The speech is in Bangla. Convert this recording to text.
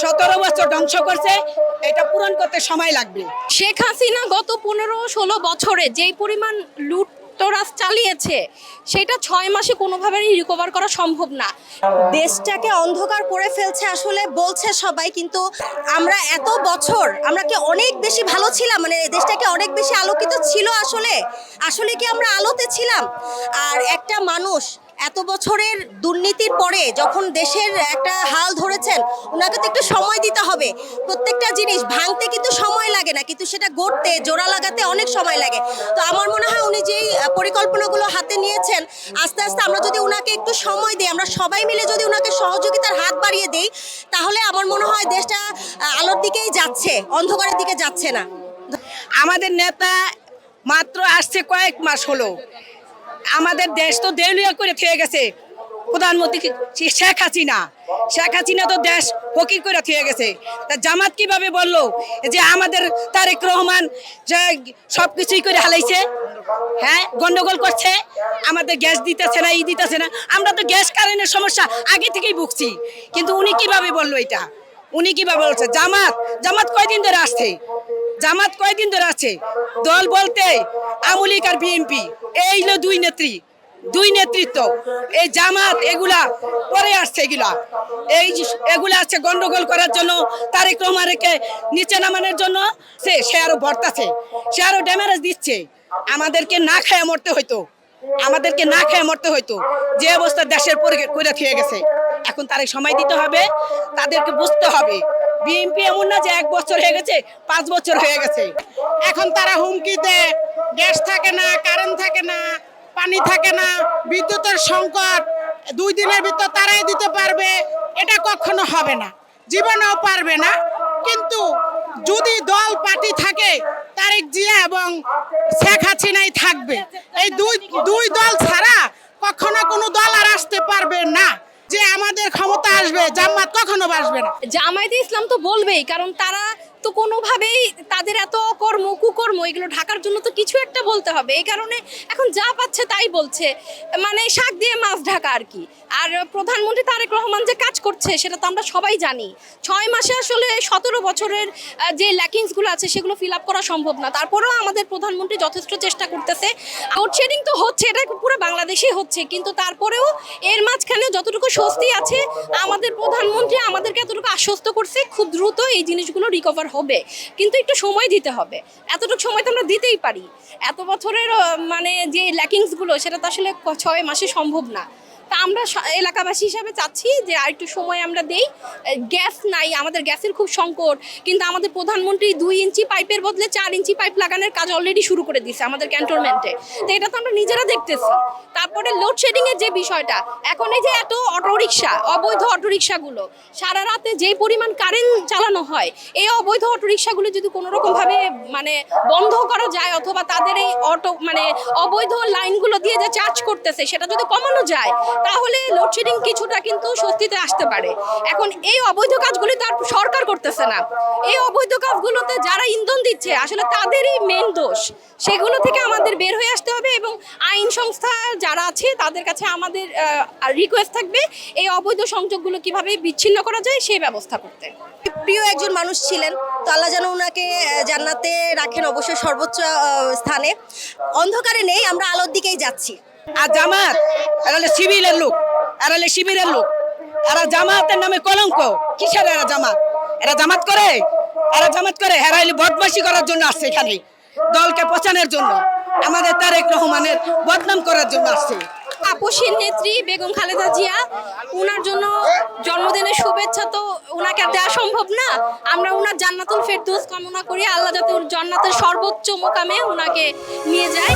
17 বছর ধ্বংস করছে, এটা পূরণ করতে সময় লাগবে। শেখ হাসিনা গত 15-16 বছরে যেই পরিমাণ লুটতরাজ চালিয়েছে সেটা 6 মাসে কোনোভাবেই রিকভার করা সম্ভব না। দেশটাকে অন্ধকার করে ফেলছে আসলে বলছে সবাই, কিন্তু আমরা এত বছর আমরা কি অনেক বেশি ভালো ছিলাম? মানে দেশটাকে অনেক বেশি আলোকিত ছিল আসলে আসলে কি আমরা আলোতে ছিলাম? আর একটা মানুষ এত বছরের দুর্নীতির পরে যখন দেশের একটা হাল ধরেছেন, ওনাকে তো একটু সময় দিতে হবে। প্রত্যেকটা জিনিস ভাঙতে কিন্তু সময় লাগে না, কিন্তু সেটা গড়তে জোড়া লাগাতে অনেক সময় লাগে। তো আমার মনে হয় উনি যেই পরিকল্পনাগুলো হাতে নিয়েছেন, আস্তে আস্তে আমরা যদি ওনাকে একটু সময় দিই, আমরা সবাই মিলে যদি ওনাকে সহযোগিতার হাত বাড়িয়ে দিই, তাহলে আমার মনে হয় দেশটা আলোর দিকেই যাচ্ছে, অন্ধকারের দিকে যাচ্ছে না। আমাদের নেতা মাত্র আসছে কয়েক মাস হলো, আমাদের দেশ তো দেউলিয়া করে থেকে গেছে। প্রধানমন্ত্রী শেখ হাসিনা তো দেশ ফকির করে থেকে গেছে। তা জামাত কিভাবে বললো যে আমাদের তারেক রহমান যে সবকিছুই করে হালাইছে, হ্যাঁ গন্ডগোল করছে, আমাদের গ্যাস দিতেছে না, দিতেছে না। আমরা তো গ্যাস কারেন্টের সমস্যা আগে থেকেই ভুগছি, কিন্তু উনি কিভাবে বললো এটা? উনি কিভাবে বলছে? জামাত কয়দিন ধরে আসছে? জামাত কয়দিন ধরে আছে? দল বলতে আওয়ামী লীগ আর বিএনপি, এই হলো দুই নেতৃত্ব। এই জামাত এগুলা পরে আসছে, এগুলা আসছে গন্ডগোল করার জন্য, তারেক রহমানকে নিচে নামানোর জন্য। সে আরো বর্তাছে, সে আরো ড্যামেজ দিচ্ছে। আমাদেরকে না খেয়ে মরতে হইতো, যে অবস্থা দেশের করে খেয়ে গেছে। এখন তারে সময় দিতে হবে, তাদেরকে বুঝতে হবে। বিএনপি এমন না যে 1 বছর হয়ে গেছে, 5 বছর হয়ে গেছে। এখন তারা হুমকি দেয়, গ্যাস থাকে না, কারেন্ট থাকে না, পানি থাকে না, বিদ্যুতের সংকট 2 দিনের ভিতর তারাই দিতে পারবে। এটা কখনো হবে না, জীবনেও পারবে না। কিন্তু যদি দল পার্টি থাকে, তারেক জিয়া এবং শেখ হাসিনাই থাকবে। এই দুই দল ছাড়া কখনো কোনো দল আর আসতে পারবে না। যে আমাদের ক্ষমতা আসবে, জামাত কখনো আসবে না। জামায়াতে ইসলাম তো বলবেই, কারণ তারা তো কোনোভাবেই তাদের এত কুকর্ম এগুলো ঢাকার জন্য তো কিছু একটা বলতে হবে। এই কারণে এখন যা পাচ্ছে তাই বলছে, মানে শাক দিয়ে মাছ ঢাকা আর কি। আর প্রধানমন্ত্রী তারেক রহমান যে কাজ করছে সেটা তো আমরা সবাই জানি। 6 মাসে আসলে 17 বছরের যে ল্যাকিংসগুলো আছে সেগুলো ফিল আপ করা সম্ভব না। তারপরেও আমাদের প্রধানমন্ত্রী যথেষ্ট চেষ্টা করতেছে। লোডশেডিং তো হচ্ছে, এটা পুরো বাংলাদেশেই হচ্ছে, কিন্তু তারপরেও এর মাঝখানে যতটুকু স্বস্তি আছে, আমাদের প্রধানমন্ত্রী আমাদেরকে এতটুকু আশ্বস্ত করছে খুব দ্রুত এই জিনিসগুলো রিকভার হবে, কিন্তু একটু সময় দিতে হবে। এতটুকু সময় তো আমরা দিতেই পারি। এত বছরের মানে যে ল্যাকিংসগুলো সেটা তো আসলে 6 মাসে সম্ভব না। তা আমরা এলাকাবাসী হিসাবে চাচ্ছি যে আর একটু সময় আমরা দেই। গ্যাস নাই, আমাদের গ্যাসের খুব সংকট, কিন্তু আমাদের প্রধানমন্ত্রী 2 ইঞ্চি পাইপের বদলে 4 ইঞ্চি পাইপ লাগানোর কাজ অলরেডি শুরু করে দিয়েছে আমাদের ক্যান্টনমেন্টে। তো এটা তো আমরা নিজেরা দেখতেছি। তারপরে লোডশেডিংয়ের যে বিষয়টা, এখন এই যে এত অটোরিকশা, অবৈধ অটোরিকশাগুলো সারা রাতে যেই পরিমাণ কারেন্ট চালানো হয়, এই অবৈধ অটোরিকশাগুলো যদি কোনো রকমভাবে মানে বন্ধ করা যায়, অথবা তাদের এই অবৈধ লাইনগুলো দিয়ে যে চার্জ করতেছে সেটা যদি কমানো যায়, তাহলে লোডশেডিং কিছুটা কিন্তু স্বস্তিতে আসতে পারে। এখন এই অবৈধ কাজগুলি তো আর সরকার করতেছে না। এই অবৈধ কাজগুলোতে যারা ইন্ধন দিচ্ছে আসলে তাদেরই মেন দোষ। সেগুলো থেকে আমাদের বের হয়ে আসতে হবে, এবং আইন সংস্থা যারা আছে তাদের কাছে আমাদের রিকোয়েস্ট থাকবে এই অবৈধ সংযোগগুলো কিভাবে বিচ্ছিন্ন করা যায় সেই ব্যবস্থা করতে। প্রিয় একজন মানুষ ছিলেন, তো আল্লাহ যেন ওনাকে জান্নাতে রাখেন অবশ্যই সর্বোচ্চ স্থানে। অন্ধকারে নেই, আমরা আলোর দিকেই যাচ্ছি। আর জামাত এরা হলো শিবিরের লোক, এরা জামাতের নামে কলঙ্ক। কিসের এরা জামাত করে? এরা হলো বদমাশি করার জন্য আসছে, এখানে দলকে পচানোর জন্য, আমাদের তারেক রহমানের বদনাম করার জন্য আসছে। আপসীর নেত্রী বেগম খালেদা জিয়া, ওনার জন্য জন্মদিনের শুভেচ্ছা তো ওনাকে দেওয়া সম্ভব না। আমরা ওনার জান্নাতুল ফেরদৌস কামনা করি, আল্লাহ যাতে জান্নাতের সর্বোচ্চ মোকামে ওনাকে নিয়ে যায়।